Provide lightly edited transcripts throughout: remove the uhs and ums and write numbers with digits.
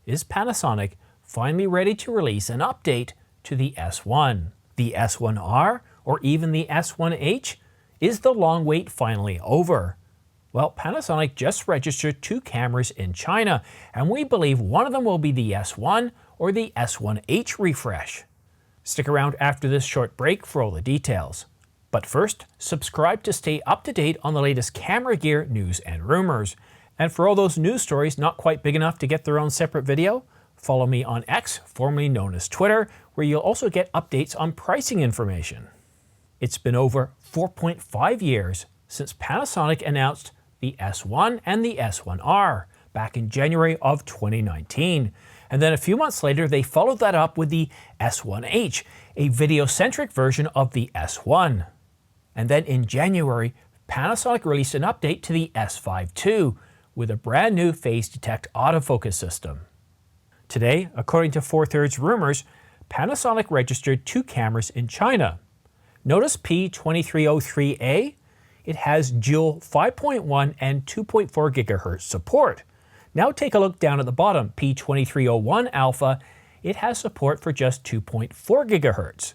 is Panasonic finally ready to release an update to the S1? The S1R or even the S1H? Is the long wait finally over? Well, Panasonic just registered 2 cameras in China, and we believe one of them will be the S1 or the S1H refresh. Stick around after this short break for all the details. But first, subscribe to stay up to date on the latest camera gear news and rumors. And for all those news stories not quite big enough to get their own separate video, follow me on X, formerly known as Twitter, where you'll also get updates on pricing information. It's been over 4.5 years since Panasonic announced the S1 and the S1R back in January of 2019. And then a few months later, they followed that up with the S1H, a video-centric version of the S1. And then in January, Panasonic released an update to the S5 II with a brand new phase detect autofocus system. Today, according to 4/3 Rumors, Panasonic registered 2 cameras in China. Notice P2303A? It has dual 5.1 and 2.4 GHz support. Now take a look down at the bottom, P2301 Alpha. It has support for just 2.4 GHz.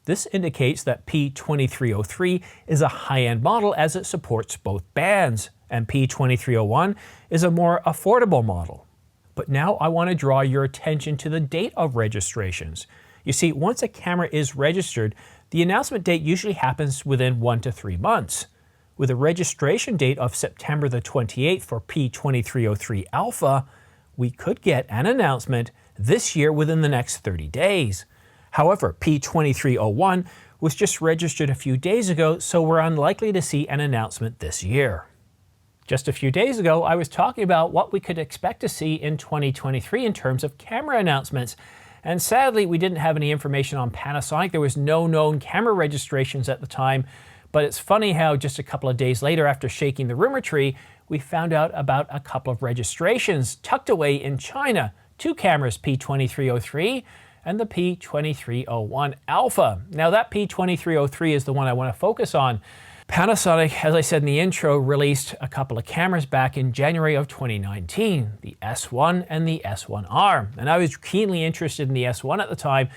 This indicates that P2303 is a high-end model as it supports both bands, and P2301 is a more affordable model. But now I want to draw your attention to the date of registrations. You see, once a camera is registered, the announcement date usually happens within 1 to 3 months. With a registration date of September the 28th for P2303 Alpha, we could get an announcement this year within the next 30 days. However, P2301 was just registered a few days ago, so we're unlikely to see an announcement this year. Just a few days ago, I was talking about what we could expect to see in 2023 in terms of camera announcements. And sadly, we didn't have any information on Panasonic. There was no known camera registrations at the time. But it's funny how just a couple of days later, after shaking the rumor tree, we found out about a couple of registrations tucked away in China. 2 cameras, P2303 and the P2301 Alpha. Now that P2303 is the one I want to focus on. Panasonic, as I said in the intro, released a couple of cameras back in January of 2019, the S1 and the S1R. And I was keenly interested in the S1 at the time,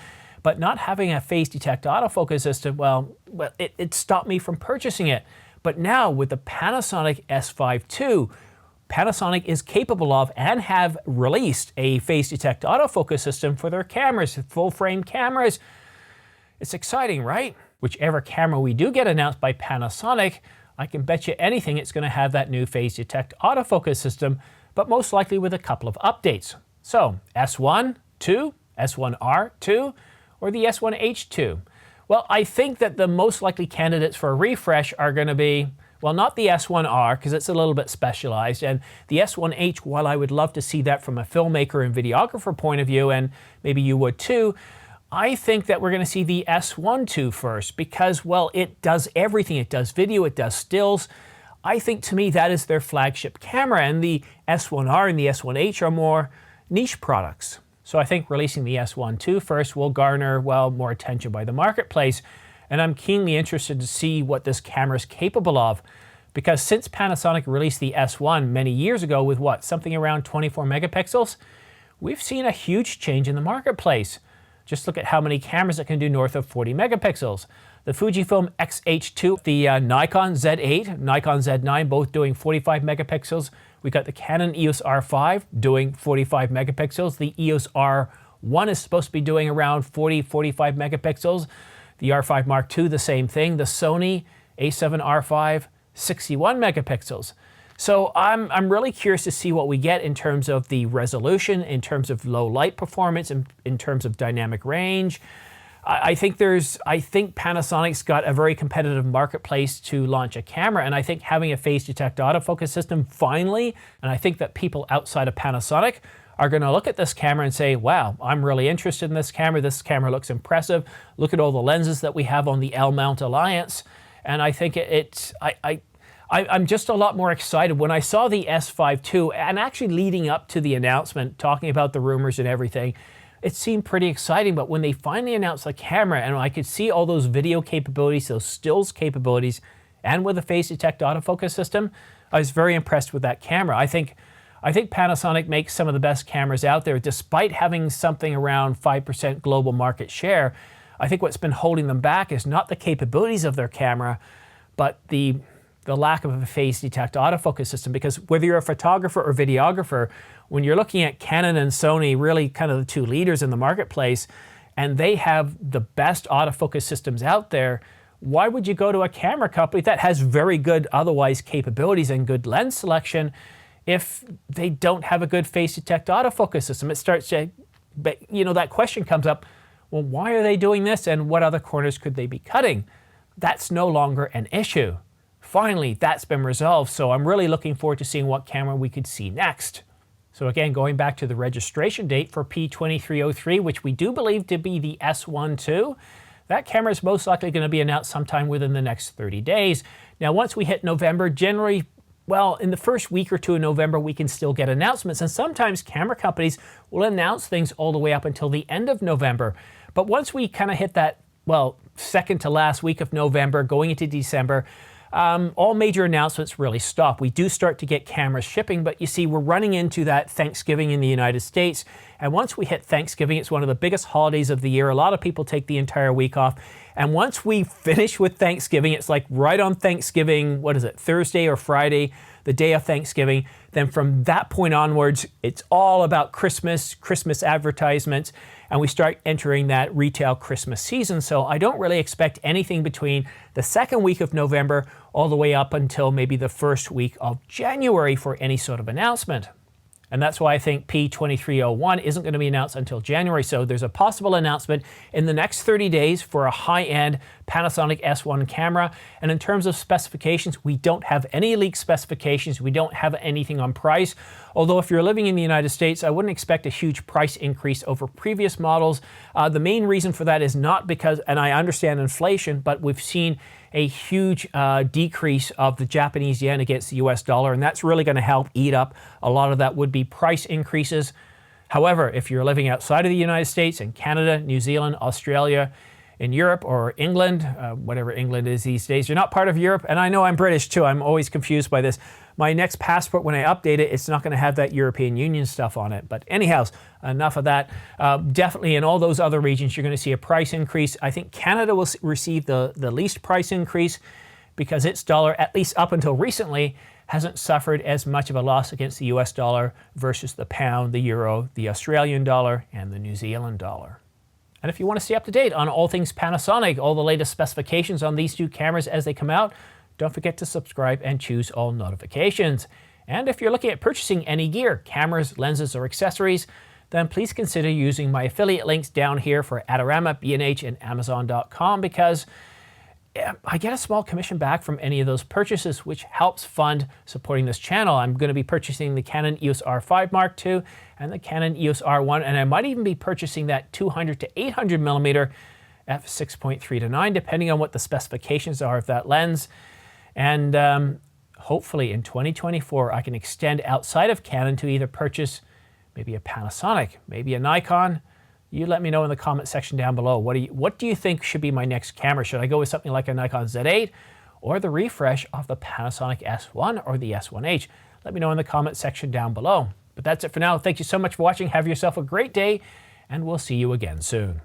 but not having a phase detect autofocus system, well, it stopped me from purchasing it. But now with the Panasonic S5 II, Panasonic is capable of and have released a phase detect autofocus system for their cameras, full frame cameras. It's exciting, right? Whichever camera we do get announced by Panasonic, I can bet you anything it's going to have that new phase detect autofocus system, but most likely with a couple of updates. So S1, 2, S1R, 2, or the S1H 2? Well, I think that the most likely candidates for a refresh are going to be, well, not the S1R, because it's a little bit specialized, and the S1H, while I would love to see that from a filmmaker and videographer point of view, and maybe you would too, I think that we're going to see the S1 II first because, well, it does everything. It does video, it does stills. I think to me that is their flagship camera, and the S1R and the S1H are more niche products. So I think releasing the S1 II first will garner, well, more attention by the marketplace. And I'm keenly interested to see what this camera is capable of. Because since Panasonic released the S1 many years ago with what, something around 24 megapixels, we've seen a huge change in the marketplace. Just look at how many cameras it can do north of 40 megapixels. The Fujifilm X-H2, the Nikon Z8, Nikon Z9, both doing 45 megapixels. We got the Canon EOS R5 doing 45 megapixels. The EOS R1 is supposed to be doing around 40-45 megapixels. The R5 Mark II, the same thing. The Sony A7 R5, 61 megapixels. So I'm really curious to see what we get in terms of the resolution, in terms of low light performance, in terms of dynamic range. I think Panasonic's got a very competitive marketplace to launch a camera, and I think having a phase detect autofocus system finally, and I think that people outside of Panasonic are going to look at this camera and say, wow, I'm really interested in this camera. This camera looks impressive. Look at all the lenses that we have on the L-mount Alliance. And I think I'm just a lot more excited. When I saw the S5 II, and actually leading up to the announcement, talking about the rumors and everything, it seemed pretty exciting. But when they finally announced the camera, and I could see all those video capabilities, those stills capabilities, and with a phase detect autofocus system, I was very impressed with that camera. I think I think Panasonic makes some of the best cameras out there, despite having something around 5% global market share. I think what's been holding them back is not the capabilities of their camera, but the lack of a phase detect autofocus system. Because whether you're a photographer or videographer, when you're looking at Canon and Sony, really kind of the two leaders in the marketplace, and they have the best autofocus systems out there, why would you go to a camera company that has very good otherwise capabilities and good lens selection if they don't have a good phase detect autofocus system? It starts to, that question comes up, well, why are they doing this and what other corners could they be cutting? That's no longer an issue. Finally, that's been resolved, so I'm really looking forward to seeing what camera we could see next. So again, going back to the registration date for P2303, which we do believe to be the S1 II, that camera is most likely going to be announced sometime within the next 30 days. Now, once we hit November, generally, well, in the first week or two in November, we can still get announcements. And sometimes camera companies will announce things all the way up until the end of November. But once we kind of hit that, well, second to last week of November, going into December, all major announcements really stop. We do start to get cameras shipping, but you see, we're running into that Thanksgiving in the United States. And once we hit Thanksgiving, it's one of the biggest holidays of the year. A lot of people take the entire week off. And once we finish with Thanksgiving, it's like right on Thanksgiving, what is it, Thursday or Friday, the day of Thanksgiving. Then from that point onwards, it's all about Christmas advertisements, and we start entering that retail Christmas season. So I don't really expect anything between the second week of November all the way up until maybe the first week of January for any sort of announcement. And that's why I think P2301 isn't going to be announced until January. So there's a possible announcement in the next 30 days for a high-end Panasonic S1 camera. And in terms of specifications, we don't have any leaked specifications. We don't have anything on price. Although if you're living in the United States, I wouldn't expect a huge price increase over previous models. The main reason for that is not because, and I understand inflation, but we've seen a huge decrease of the Japanese yen against the US dollar, and that's really going to help eat up a lot of that would-be price increases. However, if you're living outside of the United States, in Canada, New Zealand, Australia, in Europe, or England, whatever England is these days, you're not part of Europe, and I know I'm British too, I'm always confused by this. My next passport, when I update it, it's not going to have that European Union stuff on it. But anyhow, enough of that. Definitely in all those other regions, you're going to see a price increase. I think Canada will receive the least price increase because its dollar, at least up until recently, hasn't suffered as much of a loss against the US dollar versus the pound, the euro, the Australian dollar, and the New Zealand dollar. And if you want to stay up to date on all things Panasonic, all the latest specifications on these two cameras as they come out, don't forget to subscribe and choose all notifications. And if you're looking at purchasing any gear, cameras, lenses, or accessories, then please consider using my affiliate links down here for Adorama, B&H, and Amazon.com, because I get a small commission back from any of those purchases, which helps fund supporting this channel. I'm going to be purchasing the Canon EOS R5 Mark II and the Canon EOS R1, and I might even be purchasing that 200 to 800 millimeter f6.3 to 9, depending on what the specifications are of that lens. And hopefully in 2024, I can extend outside of Canon to either purchase maybe a Panasonic, maybe a Nikon. You let me know in the comment section down below. What do you think should be my next camera? Should I go with something like a Nikon Z8 or the refresh of the Panasonic S1 or the S1H? Let me know in the comment section down below. But that's it for now. Thank you so much for watching. Have yourself a great day, and we'll see you again soon.